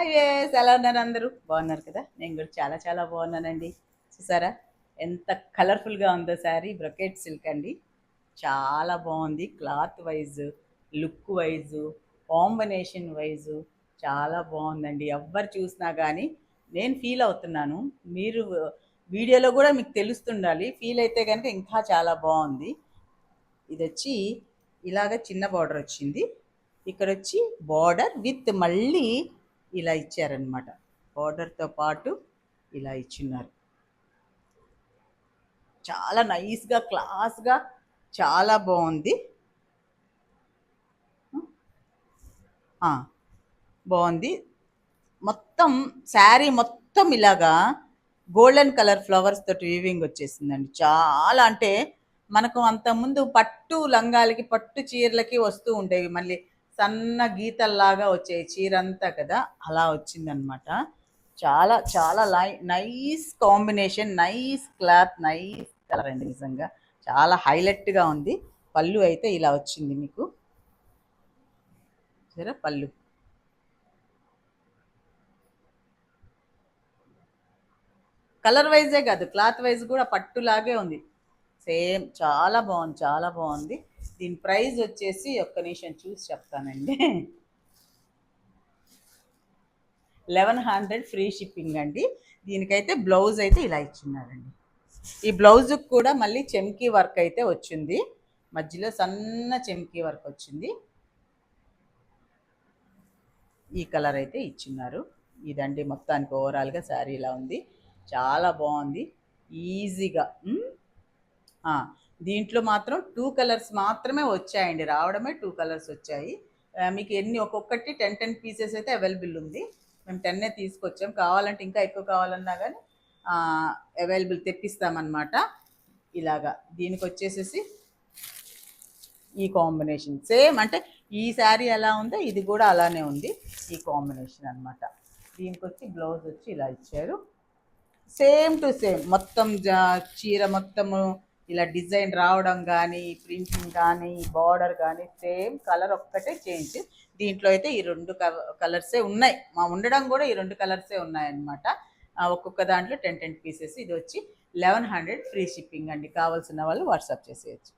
IAS ఎలా ఉన్నారు అందరూ బాగున్నారు కదా? నేను కూడా చాలా చాలా బాగున్నానండి. చూసారా ఎంత కలర్ఫుల్గా ఉందో శారీ. బ్రొకెట్ సిల్క్ అండి. చాలా బాగుంది. Cloth wise, look wise, combination wise చాలా బాగుందండి. ఎవ్వరు చూసినా కానీ నేను ఫీల్ అవుతున్నాను. మీరు వీడియోలో కూడా మీకు తెలుస్తుండాలి. ఫీల్ అయితే కనుక ఇంకా చాలా బాగుంది. ఇది వచ్చి ఇలాగ చిన్న బార్డర్ వచ్చింది. ఇక్కడ వచ్చి బార్డర్ విత్ మళ్ళీ ఇలా ఇచ్చారనమాట. బార్డర్తో పాటు ఇలా ఇచ్చిన్నారు. చాలా నైస్గా క్లాస్గా చాలా బాగుంది. బాగుంది. మొత్తం శారీ మొత్తం ఇలాగా గోల్డెన్ కలర్ ఫ్లవర్స్ తోటి వీవింగ్ వచ్చేసిందండి. చాలా అంటే మనకు అంతకుముందు పట్టు లంగాలకి పట్టు చీరలకి వస్తూ ఉండేవి, మళ్ళీ సన్న గీతల్లాగా వచ్చాయి చీర అంతా కదా, అలా వచ్చిందనమాట. చాలా చాలా nice combination, nice cloth, nice colour అండి. నిజంగా చాలా హైలైట్గా ఉంది. పళ్ళు అయితే ఇలా వచ్చింది మీకు. సరే పళ్ళు కలర్ వైజే కాదు, క్లాత్ వైజ్ కూడా పట్టులాగే ఉంది. సేమ్ చాలా బాగుంది, చాలా బాగుంది. దీని ప్రైస్ వచ్చేసి ఒక్క నిమిషం చూసి చెప్తానండి. 1100 ఫ్రీ షిప్పింగ్ అండి. దీనికైతే బ్లౌజ్ అయితే ఇలా ఇచ్చినారండి. ఈ బ్లౌజ్కి కూడా మళ్ళీ చెమ్కీ వర్క్ అయితే వచ్చింది, మధ్యలో సన్న చెమ్కీ వర్క్ వచ్చింది. ఈ కలర్ అయితే ఇచ్చిన్నారు. ఇదండి మొత్తానికి ఓవరాల్గా శారీ ఇలా ఉంది. చాలా బాగుంది. ఈజీగా దీంట్లో మాత్రం 2 కలర్స్ మాత్రమే వచ్చాయండి. రావడమే 2 కలర్స్ వచ్చాయి. మీకు ఎన్ని ఒక్కొక్కటి 10 పీసెస్ అయితే అవైలబుల్ ఉంది. మేము 10 తీసుకొచ్చాం. కావాలంటే ఇంకా ఎక్కువ కావాలన్నా కానీ అవైలబుల్ తెప్పిస్తామన్నమాట. ఇలాగా దీనికి వచ్చేసేసి ఈ కాంబినేషన్ సేమ్, అంటే ఈ శారీ ఎలా ఉందో ఇది కూడా అలానే ఉంది. ఈ కాంబినేషన్ అనమాట. దీనికి వచ్చి బ్లౌజ్ వచ్చి ఇలా ఇచ్చారు. సేమ్ టు సేమ్ మొత్తం చీర మొత్తము ఇలా డిజైన్ రావడం కానీ, ప్రింటింగ్ కానీ, బార్డర్ కానీ సేమ్, కలర్ ఒక్కటే చేంజ్. దీంట్లో అయితే ఈ 2 కలర్సే ఉన్నాయి. ఉండడం కూడా ఈ 2 కలర్సే ఉన్నాయన్నమాట. ఒక్కొక్క దాంట్లో 10 పీసెస్. ఇది వచ్చి 1100 ఫ్రీ షిప్పింగ్ అండి. కావాల్సిన వాళ్ళు వాట్సాప్ చేసేయచ్చు.